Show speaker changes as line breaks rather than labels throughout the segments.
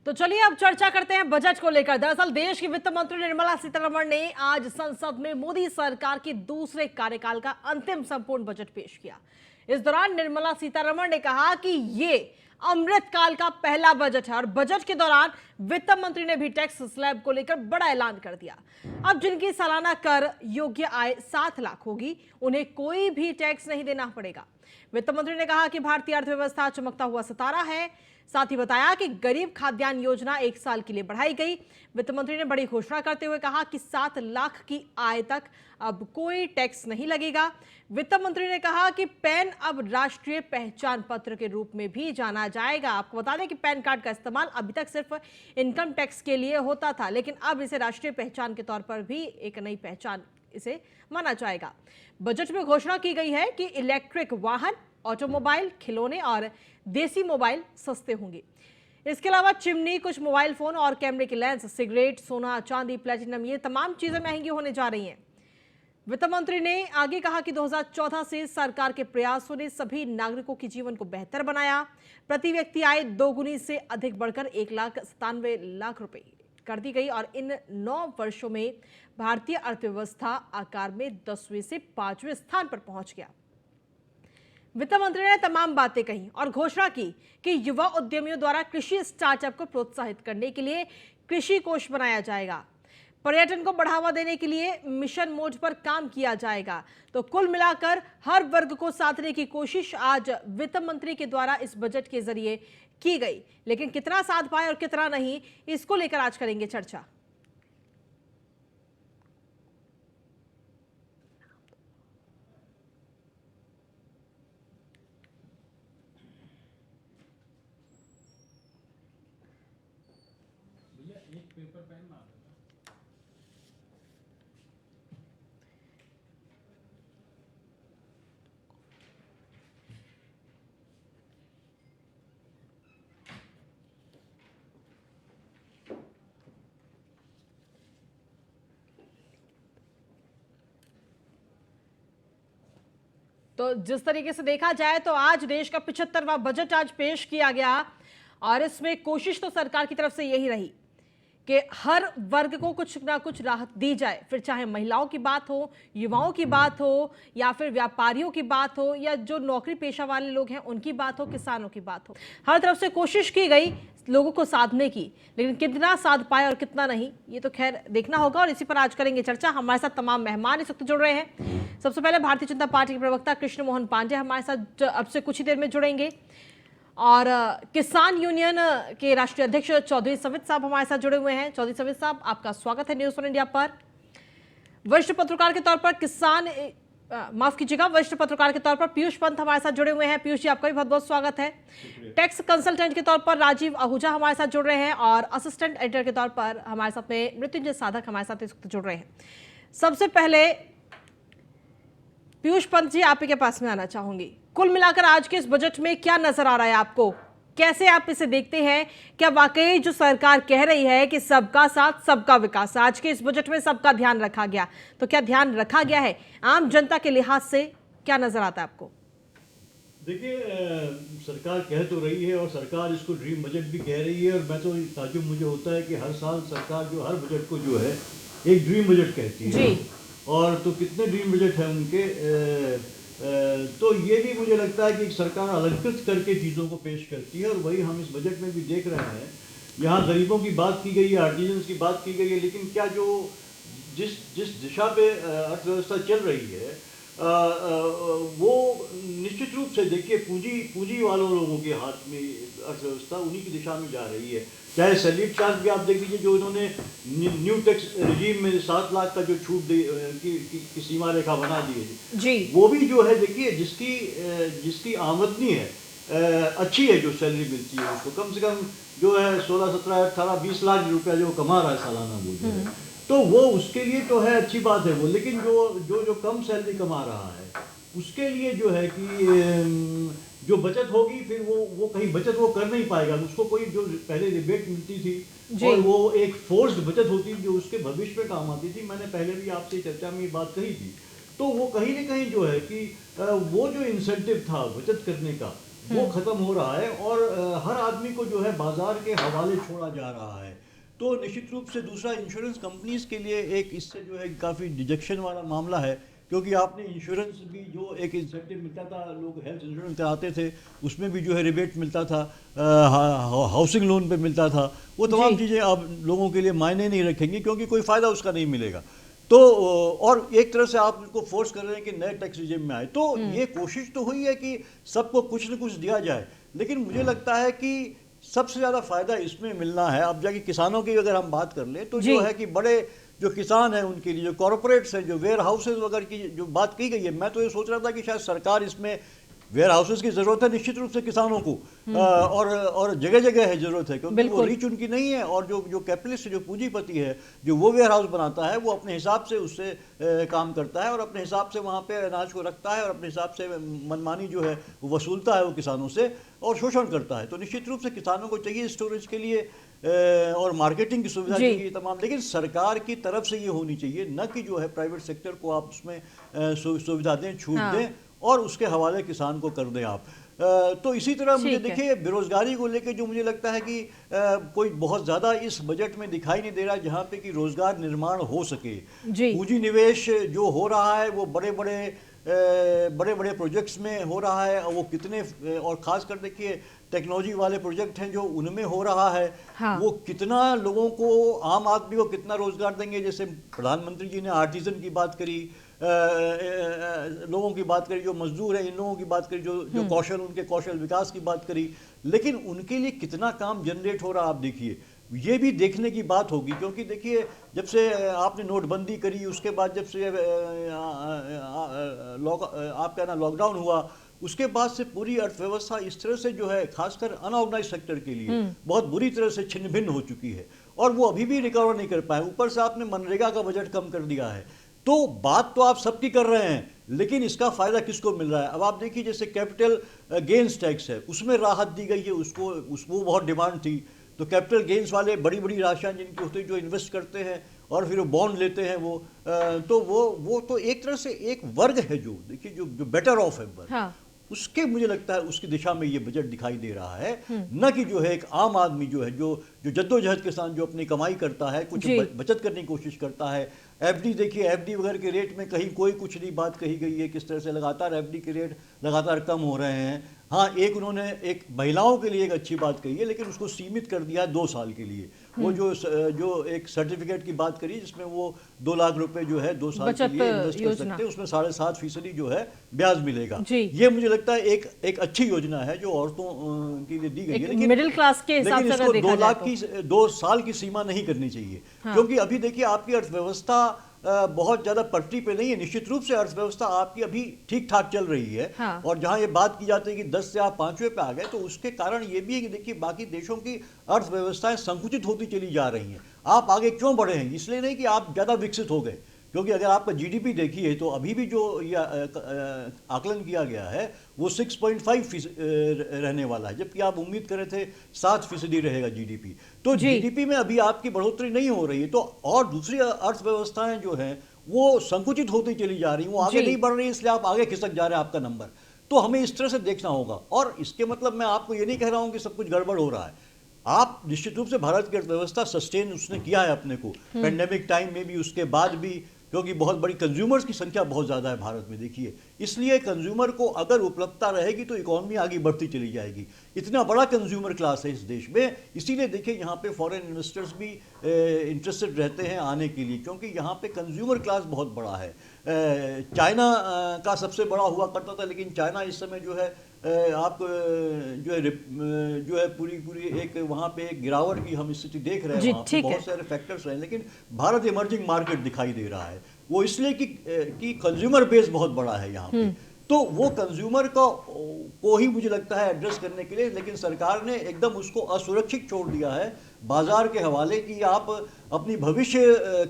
तो चलिए अब चर्चा करते हैं बजट को लेकर। दरअसल देश की वित्त मंत्री निर्मला सीतारमण ने आज संसद में मोदी सरकार की दूसरे कार्यकाल का अंतिम संपूर्ण बजट पेश किया। इस दौरान निर्मला सीतारमण ने कहा कि ये अमृतकाल का पहला बजट है और बजट के दौरान वित्त मंत्री ने भी टैक्स स्लैब को लेकर बड़ा ऐलान कर दिया। अब जिनकी सालाना कर योग्य आय 7 लाख होगी, उन्हें कोई भी टैक्स नहीं देना पड़ेगा। वित्त मंत्री ने कहा कि भारतीय अर्थव्यवस्था चमकता हुआ सितारा है। साथ ही बताया कि गरीब खाद्यान्न योजना 1 साल के लिए बढ़ाई गई। वित्त मंत्री ने बड़ी घोषणा करते हुए कहा कि 7 लाख की आय तक अब कोई टैक्स नहीं लगेगा। वित्त मंत्री ने कहा कि पैन अब राष्ट्रीय पहचान पत्र के रूप में भी जाना जाएगा। आपको बता दें कि पैन कार्ड का इस्तेमाल अभी तक सिर्फ इनकम टैक्स के लिए होता था, लेकिन अब इसे राष्ट्रीय पहचान के तौर पर भी एक नई पहचान इसे माना जाएगा। बजट में घोषणा की गई है कि इलेक्ट्रिक वाहन, ऑटोमोबाइल, खिलौने और देसी मोबाइल सस्ते होंगे। इसके अलावा चिमनी, कुछ मोबाइल फोन और कैमरे के लेंस, सिगरेट, सोना, चांदी, प्लेटिनम, ये तमाम चीजें महंगी होने जा रही हैं। वित्त मंत्री ने आगे कहा कि 2014 से सरकार के प्रयासों ने सभी नागरिकों के जीवन को बेहतर बनाया। प्रति व्यक्ति आय दोगुनी से अधिक बढ़कर 1,97,00,000 रुपए कर दी गई और इन 9 वर्षों में भारतीय अर्थव्यवस्था आकार में 10वें से 5वें स्थान पर पहुंच गया। वित्त मंत्री ने तमाम बातें कही और घोषणा की कि युवा उद्यमियों द्वारा कृषि स्टार्टअप को प्रोत्साहित करने के लिए कृषि कोष बनाया जाएगा। पर्यटन को बढ़ावा देने के लिए मिशन मोड पर काम किया जाएगा। तो कुल मिलाकर हर वर्ग को साधने की कोशिश आज वित्त मंत्री के द्वारा इस बजट के जरिए की गई, लेकिन कितना साध पाए और कितना नहीं, इसको लेकर आज करेंगे चर्चा।
एक पेपर पेन ना
तो जिस तरीके से देखा जाए तो आज देश का 75वां बजट आज पेश किया गया और इसमें कोशिश तो सरकार की तरफ से यही रही कि हर वर्ग को कुछ ना कुछ राहत दी जाए, फिर चाहे महिलाओं की बात हो, युवाओं की बात हो, या फिर व्यापारियों की बात हो, या जो नौकरी पेशा वाले लोग हैं उनकी बात हो, किसानों की बात हो। हर तरफ से कोशिश की गई लोगों को साधने की, लेकिन कितना साध पाए और कितना नहीं, ये तो खैर देखना होगा और इसी पर आज करेंगे चर्चा। हमारे साथ तमाम मेहमान इस वक्त जुड़ रहे हैं। सबसे पहले भारतीय जनता पार्टी के प्रवक्ता कृष्ण मोहन पांडे हमारे साथ अब से कुछ ही देर में जुड़ेंगे और किसान यूनियन के राष्ट्रीय अध्यक्ष चौधरी सवित साहब हमारे साथ जुड़े हुए हैं। चौधरी सवित साहब, आपका स्वागत है न्यूज़ 1 इंडिया पर। वरिष्ठ पत्रकार के तौर पर वरिष्ठ पत्रकार के तौर पर पीयूष पंत हमारे साथ जुड़े हुए हैं। पीयूष जी, आपका भी बहुत बहुत स्वागत है। टैक्स कंसल्टेंट के तौर पर राजीव आहूजा हमारे साथ जुड़ रहे हैं और असिस्टेंट एडिटर के तौर पर हमारे साथ में मृत्युंजय साधक हमारे साथ इस वक्त जुड़ रहे हैं। सबसे पहले पीयूष पंत जी, आप ही के पास में आना चाहूंगी। कुल मिलाकर आज के इस बजट में क्या नजर आ रहा है आपको, कैसे आप इसे देखते हैं? क्या वाकई जो सरकार कह रही है कि सबका साथ सबका विकास, आज के इस बजट में सबका ध्यान रखा गया, तो क्या ध्यान रखा गया है? आम जनता के लिहाज से क्या नजर आता है आपको?
देखिए, सरकार कह तो रही है और सरकार इसको ड्रीम बजट भी कह रही है और मैं तो ताज्जुब मुझे होता है कि हर साल सरकार जो हर बजट को जो है एक ड्रीम बजट कहती है
जी।
और तो कितने ड्रीम बजट हैं उनके। तो ये भी मुझे लगता है कि सरकार अलंकृत करके चीज़ों को पेश करती है और वही हम इस बजट में भी देख रहे हैं। यहाँ गरीबों की बात की गई है, आर्टिजन्स की बात की गई है, लेकिन क्या जो जिस दिशा पे अर्थव्यवस्था चल रही है वो निश्चित रूप से देखिए पूंजी वालों लोगों के हाथ में अर्थव्यवस्था उन्हीं की दिशा में जा रही है। चाहे सैलरी चार्ज भी आप देख लीजिए, जो उन्होंने न्यू टैक्स रिजीम में 7 लाख का जो छूट की सीमा रेखा बना दी है
जी,
वो भी जो है देखिए जिसकी आमदनी है अच्छी है, जो सैलरी मिलती है उसको कम से कम जो है 16, 17, 18, 20 लाख रुपया जो कमा रहा है सालाना, वो जो है तो वो उसके लिए तो है अच्छी बात है वो। लेकिन जो कम सैलरी कमा रहा है उसके लिए जो है कि जो बचत होगी फिर वो कहीं बचत वो कर नहीं पाएगा। उसको कोई जो पहले रिबेट मिलती थी और वो एक फोर्स्ड बचत होती जो उसके भविष्य में काम आती थी, मैंने पहले भी आपसे चर्चा में ये बात कही थी, तो वो कहीं ना कहीं जो है कि वो जो इंसेंटिव था बचत करने का वो खत्म हो रहा है और हर आदमी को जो है बाजार के हवाले छोड़ा जा रहा है। तो निश्चित रूप से दूसरा इंश्योरेंस कंपनीज के लिए एक इससे जो है काफ़ी डिजेक्शन वाला मामला है, क्योंकि आपने इंश्योरेंस भी जो एक इंसेंटिव मिलता था, लोग हेल्थ इंश्योरेंस कराते थे, उसमें भी जो है रिबेट मिलता था, हाउसिंग लोन पे मिलता था, वो तमाम
जी।
चीज़ें अब लोगों के लिए मायने नहीं रखेंगी, क्योंकि कोई फ़ायदा उसका नहीं मिलेगा। तो और एक तरह से आप उनको फोर्स कर रहे हैं कि नए टैक्स रिजिम में आए, तो ये कोशिश तो हुई है कि सबको कुछ न कुछ दिया जाए, लेकिन मुझे लगता है कि सबसे ज़्यादा फायदा इसमें मिलना है। अब जाके किसानों की अगर हम बात कर लें तो
जी।
जो है कि बड़े जो किसान हैं उनके लिए, जो कॉरपोरेट्स हैं, जो वेयर हाउसेज वगैरह की जो बात की गई है, मैं तो ये सोच रहा था कि शायद सरकार इसमें वेयर हाउसेज की ज़रूरत है निश्चित रूप से किसानों को, और जगह जगह है ज़रूरत है, क्योंकि वो
बिल्कुल।
रीच उनकी नहीं है, और जो जो कैपिटलिस्ट जो पूंजीपति है, जो वो वेयर हाउस बनाता है, वो अपने हिसाब से उससे काम करता है और अपने हिसाब से वहाँ पे अनाज को रखता है और अपने हिसाब से मनमानी जो है वो वसूलता है वो किसानों से और शोषण करता है। तो निश्चित रूप से किसानों को चाहिए स्टोरेज के लिए और मार्केटिंग की सुविधा
जी।
चाहिए तमाम, लेकिन सरकार की तरफ से ये होनी चाहिए, न कि जो है प्राइवेट सेक्टर को आप उसमें सुविधा दें, छूट
हाँ।
दें और उसके हवाले किसान को कर दें आप। तो इसी तरह मुझे
ठीक है।
देखिए बेरोजगारी को लेकर जो मुझे लगता है कि कोई बहुत ज़्यादा इस बजट में दिखाई नहीं दे रहा जहाँ पे कि रोजगार निर्माण हो सके।
जी।
पूंजी निवेश जो हो रहा है वो बड़े बड़े प्रोजेक्ट्स में हो रहा है, और वो कितने और ख़ासकर देखिए टेक्नोलॉजी वाले प्रोजेक्ट हैं जो उनमें हो रहा है,
हाँ।
वो कितना लोगों को, आम आदमी को कितना रोजगार देंगे। जैसे प्रधानमंत्री जी ने आर्टिजन की बात करी, लोगों की बात करी जो मजदूर हैं, इन लोगों की बात करी जो कौशल, उनके कौशल विकास की बात करी, लेकिन उनके लिए कितना काम जनरेट हो रहा आप देखिए, ये भी देखने की बात होगी। क्योंकि देखिए जब से आपने नोटबंदी करी, उसके बाद जब से आपका ना लॉकडाउन हुआ, उसके बाद से पूरी अर्थव्यवस्था इस तरह से जो है खासकर अनऑर्गेनाइज सेक्टर के लिए बहुत बुरी तरह से छिन्न भिन्न हो चुकी है और वो अभी भी रिकवर नहीं कर पाए। ऊपर से आपने मनरेगा का बजट कम कर दिया है, तो बात तो आप सबकी कर रहे हैं, लेकिन इसका फायदा किसको मिल रहा है? अब आप देखिए जैसे कैपिटल गेन्स टैक्स है, उसमें राहत दी गई है, उसको बहुत डिमांड थी, तो कैपिटल गेन्स वाले बड़ी बड़ी राशियां जिनकी होती है जो इन्वेस्ट करते हैं और फिर वो बॉन्ड लेते हैं, तो वो तो एक तरह से एक वर्ग है जो देखिए जो बेटर ऑफ है वर्ग,
हाँ।
उसके मुझे लगता है उसकी दिशा में ये बजट दिखाई दे रहा है, न कि जो है एक आम आदमी जो है जो जद्दोजहद के साथ जो अपनी कमाई करता है, कुछ
जी।
बचत करने की कोशिश करता है। एफडी देखिए, एफडी वगैरह के रेट में कहीं कोई कुछ नहीं बात कही गई है, किस तरह से लगातार एफडी के रेट लगातार कम हो रहे हैं। हाँ, उन्होंने एक महिलाओं के लिए एक अच्छी बात कही है, लेकिन उसको सीमित कर दिया है 2 साल के लिए। वो जो एक सर्टिफिकेट की बात करी जिसमें वो 2 लाख रुपए जो है 2 साल के
बचत
लिए इन्वेस्ट कर
योजना।
सकते हैं, उसमें 7.5% जो है ब्याज मिलेगा।
जी।
ये मुझे लगता है एक अच्छी योजना है जो औरतों के लिए दी गई है,
एक
लेकिन
मिडिल क्लास के हिसाब
लेकिन
से
इसको
अगर
2
देखा जाए
लाख
तो।
की 2 साल की सीमा नहीं करनी चाहिए।
हाँ।
क्योंकि अभी देखिए आपकी अर्थव्यवस्था बहुत ज़्यादा पटरी पे नहीं है। निश्चित रूप से अर्थव्यवस्था आपकी अभी ठीक ठाक चल रही है,
हाँ।
और जहां ये बात की जाती है कि 10 से आप 5वें पे आ गए, तो उसके कारण ये भी है कि देखिए बाकी देशों की अर्थव्यवस्थाएं संकुचित होती चली जा रही हैं। आप आगे क्यों बढ़े हैं? इसलिए नहीं कि आप ज़्यादा विकसित हो गए, क्योंकि अगर आपका जीडीपी देखिए तो अभी भी जो आकलन किया गया है वो 6.5 रहने वाला है, जबकि आप उम्मीद कर रहे थे 7% रहेगा जीडीपी। तो
जी।
जीडीपी में अभी आपकी बढ़ोतरी नहीं हो रही है, तो और दूसरी अर्थव्यवस्थाएं जो हैं वो संकुचित होती चली जा रही हैं, वो आगे
जी।
नहीं बढ़ रही, इसलिए आप आगे खिसक जा रहे हैं आपका नंबर। तो हमें इस तरह से देखना होगा, और इसके मतलब मैं आपको ये नहीं कह रहा हूं कि सब कुछ गड़बड़ हो रहा है। आप निश्चित रूप से भारत की अर्थव्यवस्था सस्टेन उसने किया है अपने को पेंडेमिक टाइम में भी, उसके बाद भी, क्योंकि बहुत बड़ी कंज्यूमर्स की संख्या बहुत ज़्यादा है भारत में देखिए, इसलिए कंज्यूमर को अगर उपलब्धता रहेगी तो इकोनॉमी आगे बढ़ती चली जाएगी। इतना बड़ा कंज्यूमर क्लास है इस देश में, इसीलिए देखिए यहाँ पे फॉरेन इन्वेस्टर्स भी इंटरेस्टेड रहते हैं आने के लिए, क्योंकि यहाँ पे कंज्यूमर क्लास बहुत बड़ा है। चाइना का सबसे बड़ा हुआ करता था, लेकिन चाइना इस समय जो है आप जो है पूरी एक वहाँ पे एक गिरावट की हम स्थिति देख रहे हैं।
जी,
वहाँ पे
ठीक है।
बहुत सारे फैक्टर्स हैं, लेकिन भारत इमर्जिंग मार्केट दिखाई दे रहा है, वो इसलिए कि कंज्यूमर बेस बहुत बड़ा है यहाँ पे, तो वो कंज्यूमर को ही मुझे लगता है एड्रेस करने के लिए, लेकिन सरकार ने एकदम उसको असुरक्षित छोड़ दिया है बाजार के हवाले कि आप अपनी भविष्य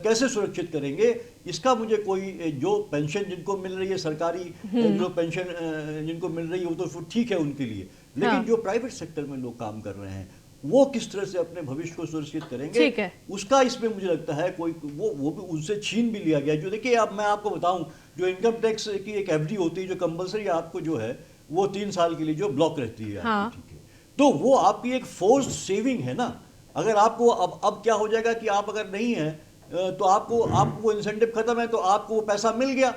कैसे सुरक्षित करेंगे। इसका मुझे कोई जो पेंशन जिनको मिल रही है सरकारी, जो पेंशन जिनको मिल रही है वो तो फिर ठीक है उनके लिए, लेकिन
हाँ।
जो प्राइवेट सेक्टर में लोग काम कर रहे हैं वो किस तरह से अपने भविष्य को सुरक्षित करेंगे,
ठीक है।
उसका इसमें मुझे लगता है कोई वो भी उनसे छीन भी लिया गया। जो देखिए अब मैं आपको बताऊं, जो इनकम टैक्स की एक एफडी होती है जो कंपलसरी आपको जो है वो 3 साल के लिए जो ब्लॉक रहती है आपकी,
हाँ।
ठीक है, तो वो आपकी एक फोर्स सेविंग है ना। अगर आपको अब क्या हो जाएगा कि आप अगर नहीं है तो आपको वो इंसेंटिव खत्म है, तो आपको वो पैसा मिल गया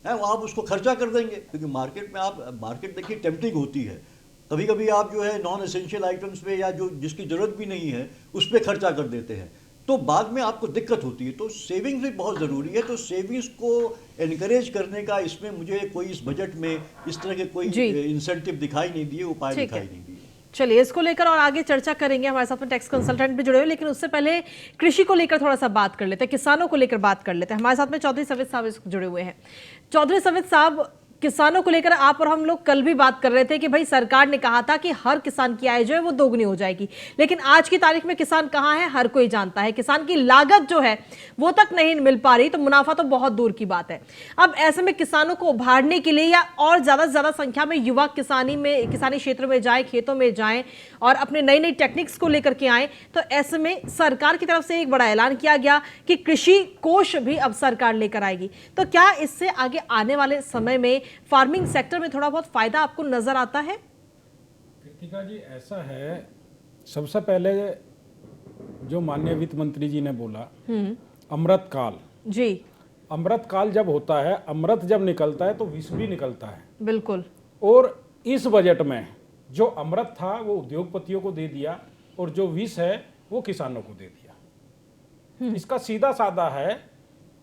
है, वो आप उसको खर्चा कर देंगे, क्योंकि मार्केट देखिए टेम्पटिंग होती है। कभी कभी आप जो है नॉन एसेंशियल आइटम्स पे या जो जिसकी जरूरत भी नहीं है उस पर खर्चा कर देते हैं, तो बाद में आपको दिक्कत होती है। तो सेविंग्स भी बहुत ज़रूरी है, तो सेविंग्स को एनकरेज करने का इसमें मुझे कोई इस बजट में इस तरह के कोई
जी।
इंसेंटिव दिखाई नहीं दिए, उपाय
ठीक
दिखाई
है।
नहीं दिए।
चलिए इसको लेकर और आगे चर्चा करेंगे, हमारे साथ में टैक्स कंसल्टेंट भी जुड़े हुए, लेकिन उससे पहले कृषि को लेकर थोड़ा सा बात कर लेते हैं, किसानों को लेकर बात कर लेते हैं। हमारे साथ में चौधरी सफेद साहब जुड़े हुए हैं। चौधरी सफेद साहब, किसानों को लेकर आप और हम लोग कल भी बात कर रहे थे कि भाई सरकार ने कहा था कि हर किसान की आय जो है वो दोगुनी हो जाएगी, लेकिन आज की तारीख में किसान कहाँ है हर कोई जानता है। किसान की लागत जो है वो तक नहीं मिल पा रही, तो मुनाफा तो बहुत दूर की बात है। अब ऐसे में किसानों को उभारने के लिए या और ज्यादा से ज्यादा संख्या में युवा किसानी क्षेत्र में जाएं, खेतों में जाएं और अपने नई नई टेक्निक्स को लेकर के आए, तो ऐसे में सरकार की तरफ से एक बड़ा ऐलान किया गया कि कृषि कोष भी अब सरकार लेकर आएगी। तो क्या इससे आगे आने वाले समय में फार्मिंग सेक्टर में थोड़ा बहुत फायदा आपको नजर आता है?
कृतिका जी, ऐसा है, सबसे पहले जो माननीय वित्त मंत्री जी ने बोला अमृत काल,
जी
अमृत काल जब होता है, अमृत जब निकलता है तो विष भी निकलता है।
बिल्कुल।
और इस बजट में जो अमृत था वो उद्योगपतियों को दे दिया और जो विष है वो किसानों को दे दिया। इसका सीधा साधा है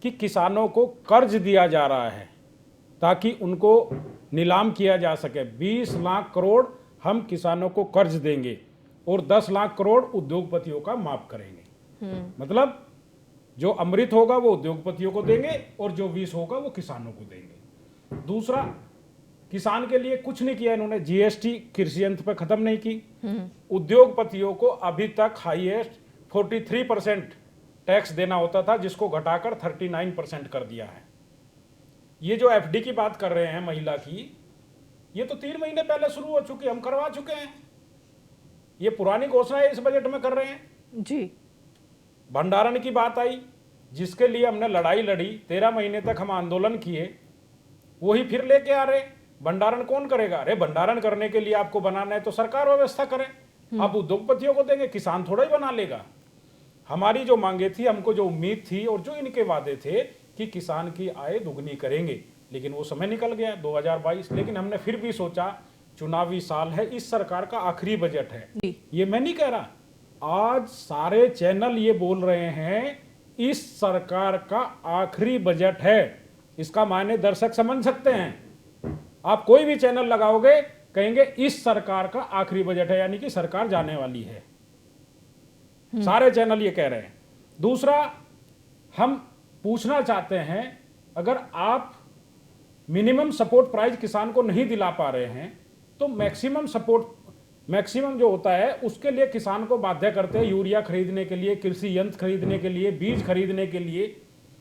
कि किसानों को कर्ज दिया जा रहा है ताकि उनको नीलाम किया जा सके। 20 लाख करोड़ हम किसानों को कर्ज देंगे और 10 लाख करोड़ उद्योगपतियों का माफ करेंगे। मतलब जो अमृत होगा वो उद्योगपतियों को देंगे और जो विष होगा वो किसानों को देंगे। दूसरा, किसान के लिए कुछ नहीं किया इन्होंने। जीएसटी कृषि यंत्र पर खत्म नहीं की। उद्योगपतियों को अभी तक हाईएस्ट 43% टैक्स देना होता था, जिसको घटाकर 39% कर दिया है। ये जो एफडी की बात कर रहे हैं महिला की, ये तो 3 महीने पहले शुरू हो चुकी, हम करवा चुके हैं। ये पुरानी घोषणा है, इस बजट में कर रहे हैं
जी।
भंडारण की बात आई, जिसके लिए हमने लड़ाई लड़ी, 13 महीने तक हम आंदोलन किए, वही फिर लेके आ रहे। भंडारण कौन करेगा? अरे भंडारण करने के लिए आपको बनाना है तो सरकार व्यवस्था करे। अब उद्योगपतियों को देंगे, किसान थोड़ा ही बना लेगा। हमारी जो मांगे थी, हमको जो उम्मीद थी और जो इनके वादे थे कि किसान की आय दुगनी करेंगे, लेकिन वो समय निकल गया 2022। लेकिन हमने फिर भी सोचा, चुनावी साल है, इस सरकार का आखिरी बजट है। ये मैं नहीं कह रहा, आज सारे चैनल ये बोल रहे हैं इस सरकार का आखिरी बजट है। इसका मायने दर्शक समझ सकते हैं। आप कोई भी चैनल लगाओगे, कहेंगे इस सरकार का आखिरी बजट है, यानी कि सरकार जाने वाली है। सारे चैनल ये कह रहे हैं। दूसरा, हम पूछना चाहते हैं, अगर आप मिनिमम सपोर्ट प्राइस किसान को नहीं दिला पा रहे हैं तो मैक्सिमम जो होता है उसके लिए किसान को बाध्य करते हैं यूरिया खरीदने के लिए, कृषि यंत्र खरीदने के लिए, बीज खरीदने के लिए,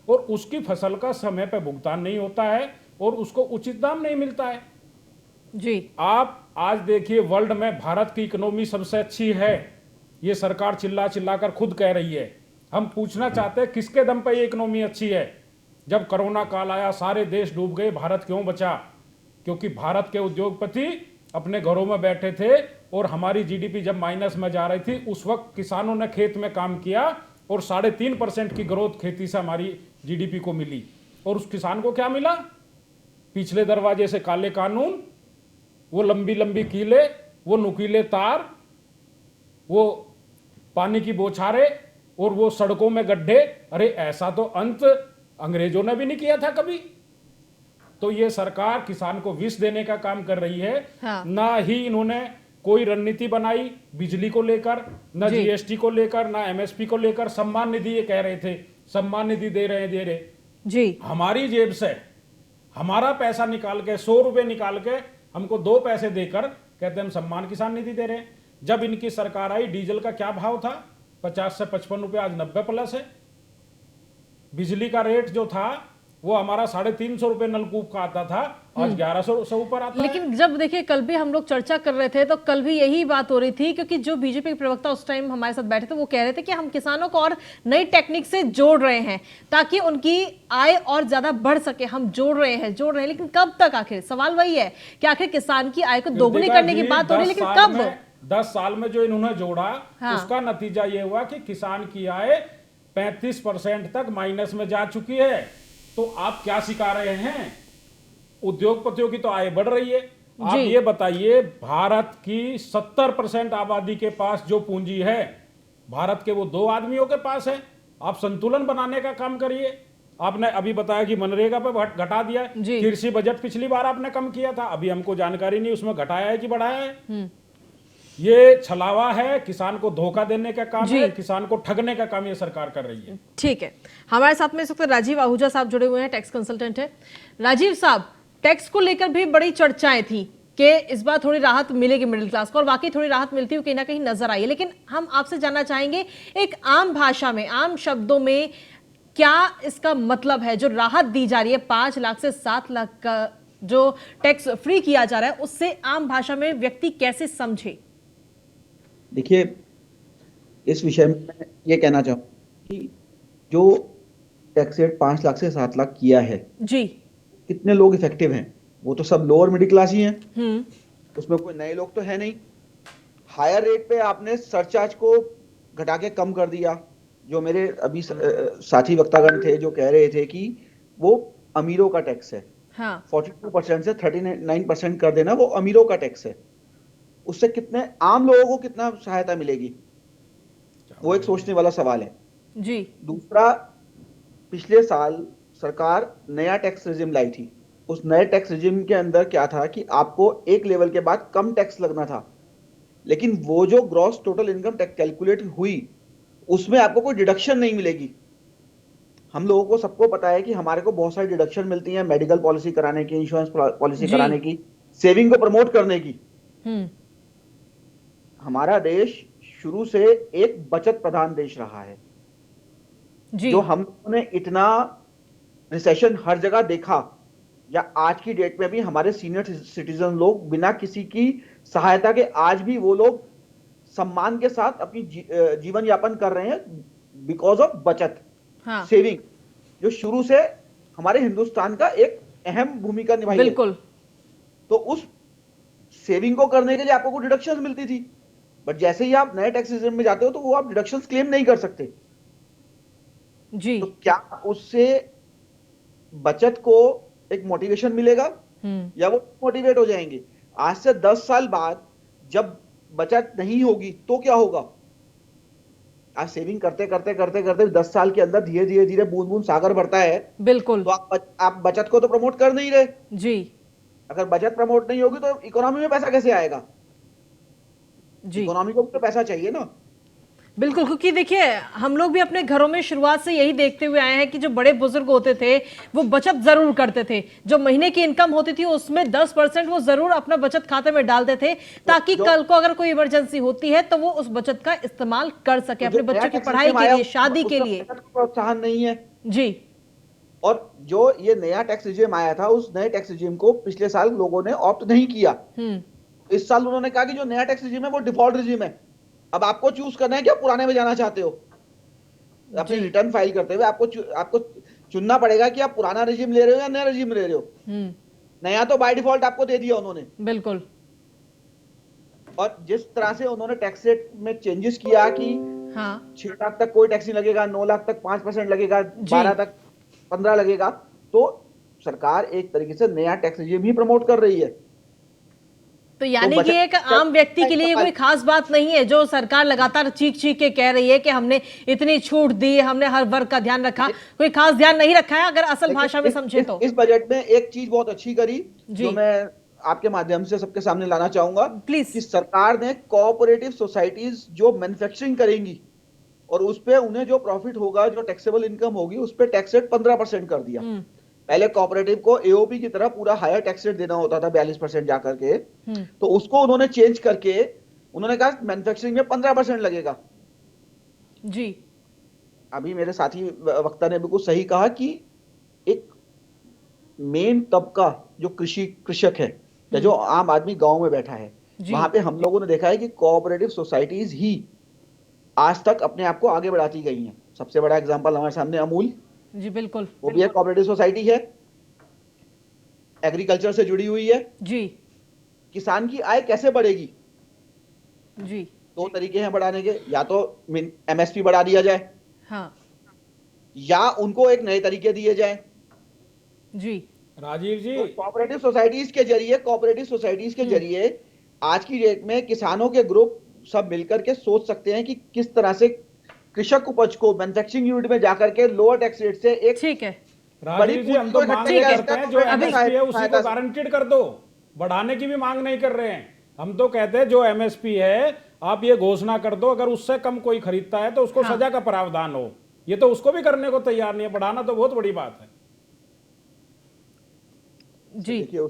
और उसकी फसल का समय पर भुगतान नहीं होता है और उसको उचित दाम नहीं मिलता है।
जी।
आप आज देखिए, वर्ल्ड में भारत की इकोनॉमी सबसे अच्छी है, ये सरकार चिल्ला चिल्ला कर खुद कह रही है। हम पूछना चाहते हैं, किसके दम पे ये इकोनॉमी अच्छी है? जब कोरोना काल आया, सारे देश डूब गए, भारत क्यों बचा? क्योंकि भारत के उद्योगपति अपने घरों में बैठे थे और हमारी जीडीपी जब माइनस में जा रही थी, उस वक्त किसानों ने खेत में काम किया और 3.5% की ग्रोथ खेती से हमारी जीडीपी को मिली। और उस किसान को क्या मिला? पिछले दरवाजे से काले कानून, वो लंबी लंबी कीले, वो नुकीले तार, वो पानी की बौछारें और वो सड़कों में गड्ढे। अरे ऐसा तो अंत अंग्रेजों ने भी नहीं किया था कभी। तो ये सरकार किसान को विष देने का काम कर रही है।
हाँ।
ना ही इन्होंने कोई रणनीति बनाई बिजली को लेकर, ना जीएसटी को लेकर, ना एमएसपी को लेकर। सम्मान निधि ये कह रहे थे, सम्मान निधि दे रहे
जी।
हमारी जेब से हमारा पैसा निकाल के, 100 रुपए निकाल के हमको 2 पैसे देकर कहते हैं हम सम्मान किसान निधि दे रहे हैं। जब इनकी सरकार आई, डीजल का क्या भाव था? 50 से 55 रुपए, आज 90 प्लस है। बिजली का रेट जो था वो हमारा 350 रुपए नलकूप का आता था, आज 1100 से ऊपर आता है।
लेकिन जब देखिए कल भी हम लोग चर्चा कर रहे थे तो कल भी यही बात हो रही थी, क्योंकि जो बीजेपी के प्रवक्ता उस टाइम हमारे साथ बैठे थे वो कह रहे थे कि हम किसानों को और नई टेक्निक से जोड़ रहे हैं ताकि उनकी आय और ज्यादा बढ़ सके। हम जोड़ रहे हैं, लेकिन कब तक? आखिर सवाल वही है कि आखिर किसान की आय को दोगुनी
कृतिका
करने की
जी,
बात हो रही है,
10
लेकिन
साल
कब?
में 10 साल में जो इन्होंने जोड़ा,
हाँ।
उसका नतीजा ये हुआ कि किसान की आय 35% तक माइनस में जा चुकी है। तो आप क्या सिखा रहे हैं? उद्योगपतियों की तो आय बढ़ रही है। आप
जी।
ये बताइए, भारत की 70% आबादी के पास जो पूंजी है, भारत के वो 2 आदमियों के पास है। आप संतुलन बनाने का काम करिए। आपने अभी बताया कि मनरेगा पे घटा दिया है।
जी।
कृषि बजट पिछली बार आपने कम किया था, अभी हमको जानकारी नहीं उसमें घटाया है कि बढ़ाया है। ये छलावा है, किसान को धोखा देने का काम
जी।
है, किसान को ठगने का काम ये सरकार कर रही है।
ठीक है, हमारे साथ में इस वक्त राजीव आहूजा साहब जुड़े हुए हैं, टैक्स कंसल्टेंट है। राजीव साहब, टैक्स को लेकर भी बड़ी चर्चाएं थी कि इस बार थोड़ी राहत मिलेगी मिडिल क्लास को, और वाकई थोड़ी राहत मिलती हुई कहीं ना कहीं नजर आई है। लेकिन हम आपसे जानना चाहेंगे एक आम भाषा में, आम शब्दों में, क्या इसका मतलब है? जो राहत दी जा रही है 5 लाख से 7 लाख का जो टैक्स फ्री किया जा रहा है, उससे आम भाषा में व्यक्ति कैसे समझे?
देखिए, इस विषय में मैं ये कहना चाहूँ कि जो टैक्स रेट 5 लाख से 7 लाख किया है,
जी।
कितने लोग इफेक्टिव हैं? वो तो सब लोअर मिडिल क्लास ही हैं,
हम्म।
उसमें कोई नए लोग तो है नहीं। हायर रेट पे आपने सरचार्ज को घटा के कम कर दिया। जो मेरे अभी साथी वक्तागण थे जो कह रहे थे कि वो अमीरों का टैक्स है,
हाँ।
42% से 39% कर देना, वो अमीरों का टैक्स है। उससे कितने आम लोगों को कितना सहायता मिलेगी, वो एक सोचने वाला सवाल है।
जी।
दूसरा, पिछले साल सरकार नया टैक्स रिजिम लाई थी। उस नए टैक्स रिजिम के अंदर क्या था कि आपको एक लेवल के बाद कम टैक्स लगना था, लेकिन वो जो gross total income tax calculate हुई उसमें आपको कोई डिडक्शन नहीं मिलेगी। हम लोगों को सबको पता है कि हमारे को बहुत सारी डिडक्शन मिलती हैं, मेडिकल पॉलिसी कराने की, इंश्योरेंस पॉलिसी
जी।
कराने की, सेविंग को प्रमोट करने की।
हम्म।
हमारा देश शुरू से एक बचत प्रधान देश रहा है।
जी।
जो हम लोगों ने इतना रिसेशन हर जगह देखा, या आज की डेट में भी हमारे सीनियर सिटीजन लोग बिना किसी की सहायता के आज भी वो लोग सम्मान के साथ अपनी जीवन यापन कर रहे हैं, बिकॉज ऑफ बचत।
हाँ।
सेविंग जो शुरू से हमारे हिंदुस्तान का एक अहम भूमिका निभाई है।
बिल्कुल।
तो उस सेविंग को करने के लिए आपको कुछ डिडक्शंस मिलती थी, बट जैसे ही आप नए टैक्स सिस्टम में जाते हो तो वो आप डिडक्शंस क्लेम नहीं कर सकते।
जी।
तो क्या उससे बचत को एक मोटिवेशन मिलेगा, या वो मोटिवेट हो जाएंगे? आज से 10 साल बाद जब बचत नहीं होगी तो क्या होगा? आज सेविंग करते करते करते करते 10 साल के अंदर धीरे धीरे धीरे बूंद बूंद सागर बढ़ता है।
बिल्कुल।
तो आप बचत को तो प्रमोट कर नहीं रहे।
जी।
अगर बचत प्रमोट नहीं होगी तो इकोनॉमी में पैसा कैसे आएगा?
जी।
इकोनॉमी को भी तो पैसा चाहिए ना।
बिल्कुल, क्योंकि देखिए हम लोग भी अपने घरों में शुरुआत से यही देखते हुए आए हैं कि जो बड़े बुजुर्ग होते थे वो बचत जरूर करते थे। जो महीने की इनकम होती थी उसमें 10% वो जरूर अपना बचत खाते में डालते थे, ताकि कल को अगर कोई इमरजेंसी होती है तो वो उस बचत का इस्तेमाल कर सके अपने बच्चों की पढ़ाई के लिए, शादी के लिए।
प्रोत्साहन नहीं है
जी।
और जो ये नया टैक्स रिजिम आया था, उस नए टैक्स रिजिम को पिछले साल लोगों ने ऑप्ट नहीं किया। इस साल उन्होंने कहा कि जो नया टैक्स रिजिम है वो डिफॉल्ट रिजिम है। अब आपको चूज करना है कि आप पुराने में जाना चाहते हो। अपनी रिटर्न फाइल करते हुए आपको चुनना पड़ेगा कि आप पुराना रिजिम ले रहे हो या नया रिजिम ले रहे हो। नया तो बाय डिफॉल्ट आपको दे दिया उन्होंने।
बिल्कुल।
और जिस तरह से उन्होंने टैक्स रेट में चेंजेस किया कि
हाँ।
6 लाख तक कोई टैक्स नहीं लगेगा, 9 लाख तक 5% लगेगा, 12 तक 15 लगेगा, तो सरकार एक तरीके से नया टैक्स रिजिम ही प्रमोट कर रही है।
तो यानी कि एक आम व्यक्ति के लिए कोई खास बात नहीं है जो सरकार लगातार चीख चीख के कह रही है कि हमने इतनी छूट दी, हमने हर वर्ग का ध्यान रखा। कोई खास ध्यान नहीं रखा है अगर असल भाषा में समझे तो।
इस बजट में एक चीज बहुत अच्छी करी जो मैं आपके माध्यम से सबके सामने लाना चाहूंगा,
प्लीज।
कि सरकार ने कोऑपरेटिव सोसाइटीज जो मैन्युफैक्चरिंग करेंगी और उस पे उन्हें जो प्रॉफिट होगा, जो टैक्सेबल इनकम होगी, उस पे टैक्स रेट 15% कर दिया। पहले कोऑपरेटिव को एओपी की तरह पूरा हायर टैक्स रेट देना होता था 42% जाकर के, तो उसको उन्होंने चेंज करके उन्होंने कहा मैन्युफैक्चरिंग में 15% लगेगा।
जी।
अभी मेरे साथी वक्ता ने बिल्कुल सही कहा कि एक मेन तबका जो कृषक है या जो आम आदमी गांव में बैठा है,
जी।
वहां पे हम लोगों ने देखा है कि कोऑपरेटिव सोसाइटीज ही आज तक अपने आप को आगे बढ़ाती गई हैं। सबसे बड़ा एग्जांपल हमारे सामने अमूल,
जी बिल्कुल।
वो भी एक कोऑपरेटिव सोसाइटी है, एग्रीकल्चर से जुड़ी हुई है।
जी।
किसान की आय कैसे बढ़ेगी?
जी।
दो तरीके हैं बढ़ाने के, या तो एमएसपी बढ़ा दिया जाए,
हाँ।
या उनको एक नए तरीके दिए जाए।
जी।
राजीव जी,
तो कोऑपरेटिव सोसाइटीज के जरिए आज की डेट में किसानों के ग्रुप सब मिलकर के सोच सकते हैं कि किस तरह से कृषक उपज को मैन्युफैक्चरिंग यूनिट में जाकर के लोअर टैक्स रेट से एक
ठीक है।
बड़ी
राजीव जी, हम तो
पूंजी को
मांग
इकट्ठा
ये
किया
करते हैं
जाए,
जो
तो
एमएसपी है उसी को
सहायता से।
गारंटीड कर दो, बढ़ाने की भी मांग नहीं कर रहे हैं। हम तो कहते हैं जो एमएसपी है आप ये घोषणा कर दो, अगर उससे कम कोई खरीदता है तो उसको
हाँ।
सजा का प्रावधान हो। ये तो उसको भी करने को तैयार नहीं है, बढ़ाना तो बहुत बड़ी बात है।
जी
देखिए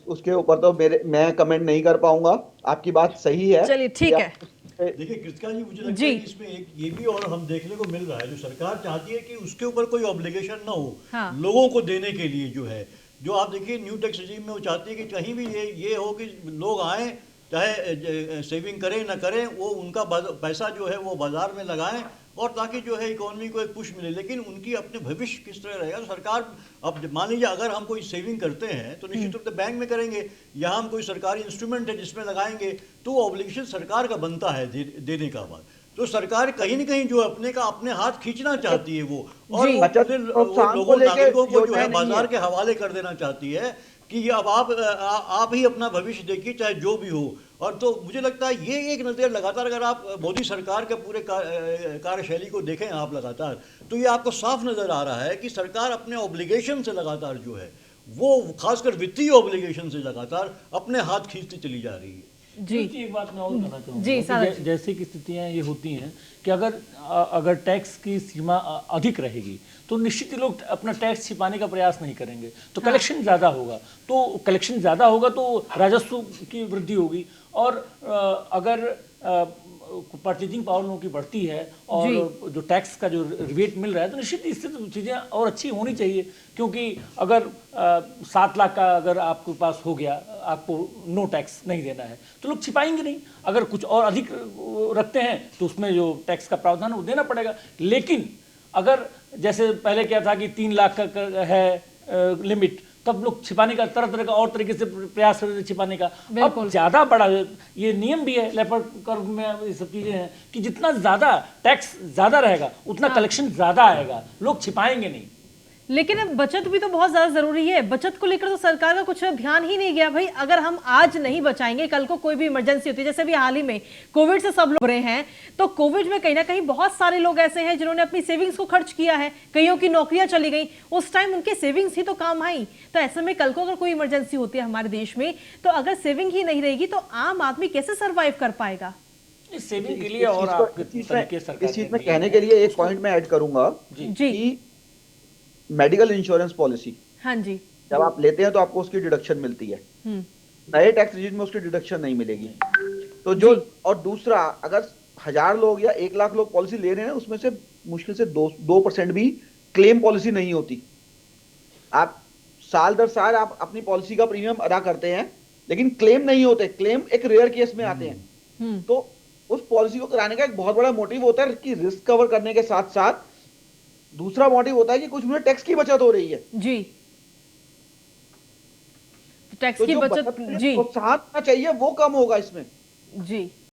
उसके ऊपर तो मैं कमेंट नहीं कर पाऊंगा। आपकी बात सही है।
चलिए ठीक है।
देखिए कृतिका जी, मुझे लगता
जी।
है कि इसमें एक ये भी और हम देखने को मिल रहा है, जो सरकार चाहती है कि उसके ऊपर कोई ऑब्लिगेशन ना हो
हाँ।
लोगों को देने के लिए। जो आप देखिए न्यू टैक्स रेजिम में वो चाहती है कि कहीं भी ये हो कि लोग आए, चाहे सेविंग करें ना करें, वो उनका पैसा जो है वो बाजार में लगाएं, और ताकि जो है इकोनॉमी को एक पुश मिले। लेकिन उनकी अपने भविष्य किस तरह रहेगा, तो सरकार अब मान लीजिए अगर हम कोई सेविंग करते हैं तो निश्चित रूप से बैंक में करेंगे, या हम कोई सरकारी इंस्ट्रूमेंट है जिसमें लगाएंगे, तो वो ऑब्लिगेशन सरकार का बनता है देने का बाद। तो सरकार कहीं न कहीं जो अपने हाथ खींचना चाहती है वो, और
जी।
वो
बचत
पूरे
प्रोत्साहन को
लोगों
लेके
नागरिकों को जो
योजना
है
नहीं है।
बाजार के हवाले कर देना चाहती है कि अब आप ही अपना भविष्य देखिए, चाहे जो भी हो। और तो मुझे लगता है ये एक नज़र लगातार अगर आप मोदी सरकार के पूरे कार्यशैली को देखें आप लगातार, तो ये आपको साफ नज़र आ रहा है कि सरकार अपने ऑब्लिगेशन से लगातार जो है वो खासकर वित्तीय ऑब्लिगेशन से लगातार अपने हाथ खींचती चली जा रही है।
जी।
एक बात मैं और कहना
जी,
चाहूँगा
सारा
कि जैसे की स्थितियाँ ये होती हैं कि अगर टैक्स की सीमा अधिक रहेगी तो निश्चित ही लोग अपना टैक्स छिपाने का प्रयास नहीं करेंगे, तो कलेक्शन ज़्यादा होगा, तो राजस्व की वृद्धि होगी। और अगर परचेजिंग पावर लोगों की बढ़ती है और जो टैक्स का जो रिबेट मिल रहा है, तो निश्चित इससे तो चीज़ें और अच्छी होनी चाहिए। क्योंकि अगर 7 लाख का अगर आपके पास हो गया, आपको नो टैक्स नहीं देना है, तो लोग छिपाएंगे नहीं। अगर कुछ और अधिक रखते हैं तो उसमें जो टैक्स का प्रावधान है वो देना पड़ेगा। लेकिन अगर जैसे पहले क्या था कि 3 लाख का है लिमिट, तब लोग छिपाने का तरह तरह का और तरीके से प्रयास करते थे छिपाने का। अब ज़्यादा बड़ा ये नियम भी है लेपर्ड कर्व में, ये सब चीज़ें हैं कि जितना ज़्यादा टैक्स ज़्यादा रहेगा उतना कलेक्शन ज़्यादा आएगा, लोग छिपाएंगे नहीं।
लेकिन अब बचत भी तो बहुत ज्यादा जरूरी है। बचत को लेकर तो सरकार का कुछ ध्यान ही नहीं गया। भाई अगर हम आज नहीं बचाएंगे, कल को कोई भी इमरजेंसी होती है, जैसे भी हाल ही में कोविड से सब लोग रहे हैं, तो कोविड में कहीं ना कहीं बहुत सारे लोग ऐसे हैं जिन्होंने अपनी सेविंग्स को खर्च किया है, कईयों की नौकरियां चली गई, उस टाइम उनके सेविंग्स ही तो काम आई। तो ऐसे में कल को अगर कोई इमरजेंसी होती है हमारे देश में, तो अगर सेविंग ही नहीं रहेगी तो आम आदमी कैसे सर्वाइव कर पाएगा?
सेविंग के लिए और आपके तरीके सरकार
इस चीज में कहने के लिए एक पॉइंट मैं ऐड करूंगा
जी।
मेडिकल इंश्योरेंस पॉलिसी,
हाँ जी।
जब आप लेते हैं तो आपको उसकी डिडक्शन मिलती है, नए टैक्स रेजिम में उसकी डिडक्शन नहीं मिलेगी। तो जो, और दूसरा, अगर 1000 लोग या 1 लाख लोग पॉलिसी ले रहे हैं, उसमें से मुश्किल से 2% भी क्लेम पॉलिसी नहीं होती। आप साल दर साल आप अपनी पॉलिसी का प्रीमियम अदा करते हैं, लेकिन क्लेम नहीं होते। क्लेम एक रेयर केस में आते हैं। तो उस पॉलिसी को कराने का एक बहुत बड़ा मोटिव होता है कि रिस्क कवर करने के साथ साथ दूसरा मोटिव होता है कि कुछ मुझे टैक्स की बचत हो रही है
जी। टैक्स
तो
की
जो
बचत जी
प्रोत्साहन चाहिए वो कम होगा इसमें।
जी।